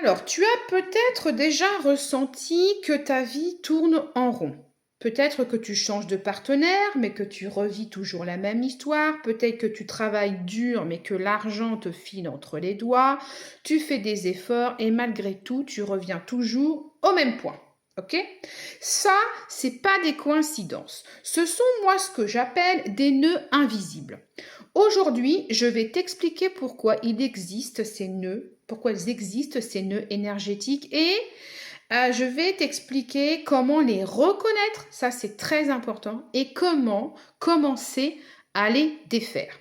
Alors, tu as peut-être déjà ressenti que ta vie tourne en rond. Peut-être que tu changes de partenaire, mais que tu revis toujours la même histoire. Peut-être que tu travailles dur, mais que l'argent te file entre les doigts. Tu fais des efforts et malgré tout, tu reviens toujours au même point. Ok? Ça, c'est pas des coïncidences. Ce sont moi ce que j'appelle des nœuds invisibles. Aujourd'hui, je vais t'expliquer pourquoi il existe ces nœuds, pourquoi ils existent ces nœuds énergétiques et je vais t'expliquer comment les reconnaître, ça c'est très important, et comment commencer à les défaire.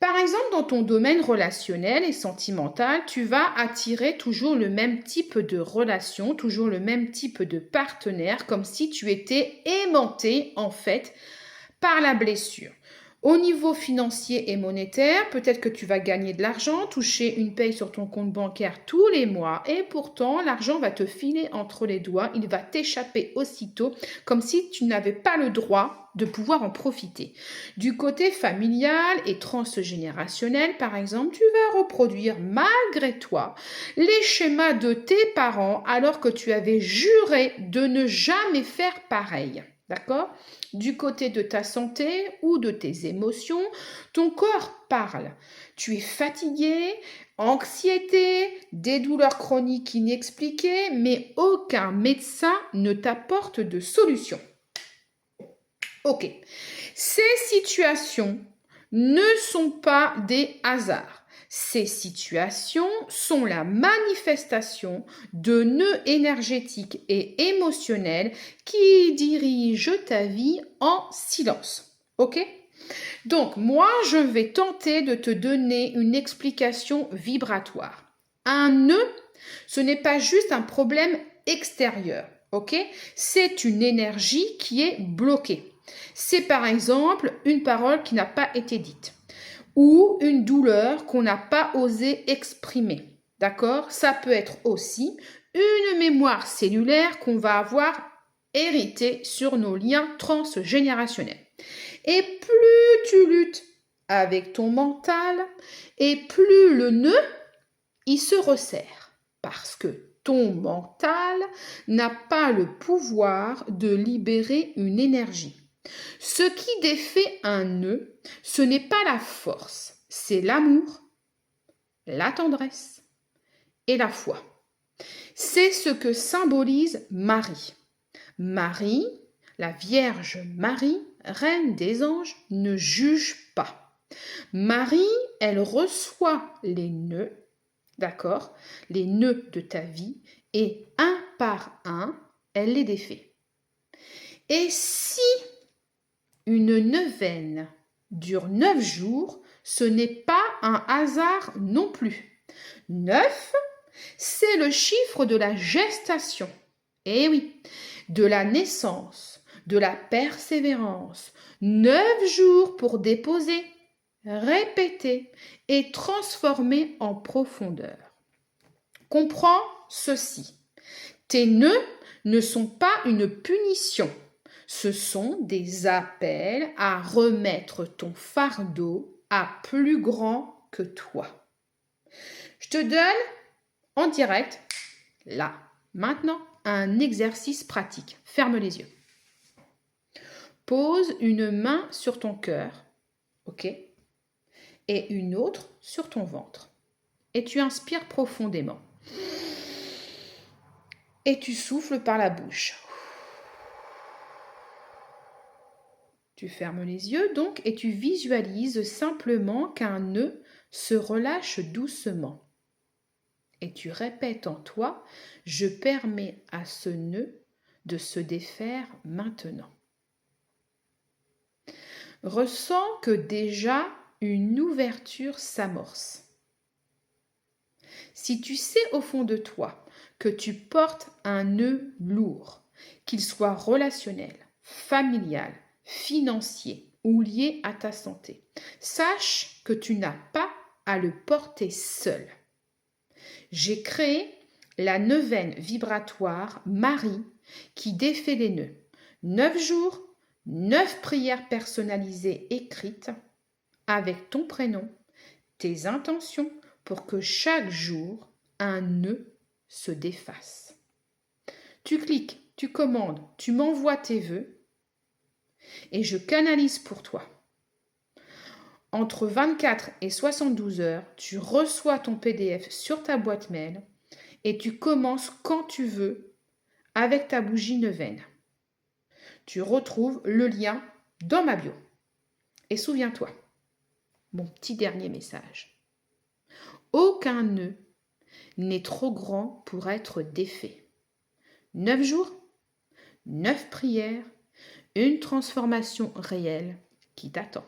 Par exemple, dans ton domaine relationnel et sentimental, tu vas attirer toujours le même type de relation, toujours le même type de partenaire, comme si tu étais aimanté en fait par la blessure. Au niveau financier et monétaire, peut-être que tu vas gagner de l'argent, toucher une paye sur ton compte bancaire tous les mois et pourtant l'argent va te filer entre les doigts, il va t'échapper aussitôt comme si tu n'avais pas le droit de pouvoir en profiter. Du côté familial et transgénérationnel, par exemple, tu vas reproduire malgré toi les schémas de tes parents alors que tu avais juré de ne jamais faire pareil. D'accord? Du côté de ta santé ou de tes émotions, ton corps parle. Tu es fatigué, anxiété, des douleurs chroniques inexpliquées, mais aucun médecin ne t'apporte de solution. Ok. Ces situations ne sont pas des hasards. Ces situations sont la manifestation de nœuds énergétiques et émotionnels qui dirigent ta vie en silence. Ok? Donc, moi, je vais tenter de te donner une explication vibratoire. Un nœud, ce n'est pas juste un problème extérieur. Ok? C'est une énergie qui est bloquée. C'est par exemple une parole qui n'a pas été dite ou une douleur qu'on n'a pas osé exprimer. D'accord? Ça peut être aussi une mémoire cellulaire qu'on va avoir héritée sur nos liens transgénérationnels. Et plus tu luttes avec ton mental, et plus le nœud, il se resserre. Parce que ton mental n'a pas le pouvoir de libérer une énergie. Ce qui défait un nœud, ce n'est pas la force, c'est l'amour, la tendresse et la foi. C'est ce que symbolise Marie. Marie, la Vierge Marie, Reine des anges, ne juge pas. Marie, elle reçoit les nœuds, d'accord, les nœuds de ta vie, et un par un, elle les défait. Et si une neuvaine dure 9 jours, ce n'est pas un hasard non plus. 9, c'est le chiffre de la gestation. Eh oui, de la naissance, de la persévérance. 9 jours pour déposer, répéter et transformer en profondeur. Comprends ceci. Tes nœuds ne sont pas une punition. Ce sont des appels à remettre ton fardeau à plus grand que toi. Je te donne en direct, là, maintenant, un exercice pratique. Ferme les yeux. Pose une main sur ton cœur, ok, et une autre sur ton ventre. Et tu inspires profondément. Et tu souffles par la bouche. Tu fermes les yeux donc et tu visualises simplement qu'un nœud se relâche doucement. Et tu répètes en toi, je permets à ce nœud de se défaire maintenant. Ressens que déjà une ouverture s'amorce. Si tu sais au fond de toi que tu portes un nœud lourd, qu'il soit relationnel, familial, financier ou lié à ta santé, sache que tu n'as pas à le porter seul. J'ai créé la neuvaine vibratoire Marie qui défait les nœuds. 9 jours, 9 prières personnalisées écrites avec ton prénom, tes intentions pour que chaque jour, un nœud se défasse. Tu cliques, tu commandes, tu m'envoies tes vœux et je canalise pour toi. Entre 24 et 72 heures, tu reçois ton PDF sur ta boîte mail et tu commences quand tu veux avec ta bougie neuvaine. Tu retrouves le lien dans ma bio. Et souviens-toi, mon petit dernier message. Aucun nœud n'est trop grand pour être défait. 9 jours, 9 prières, une transformation réelle qui t'attend.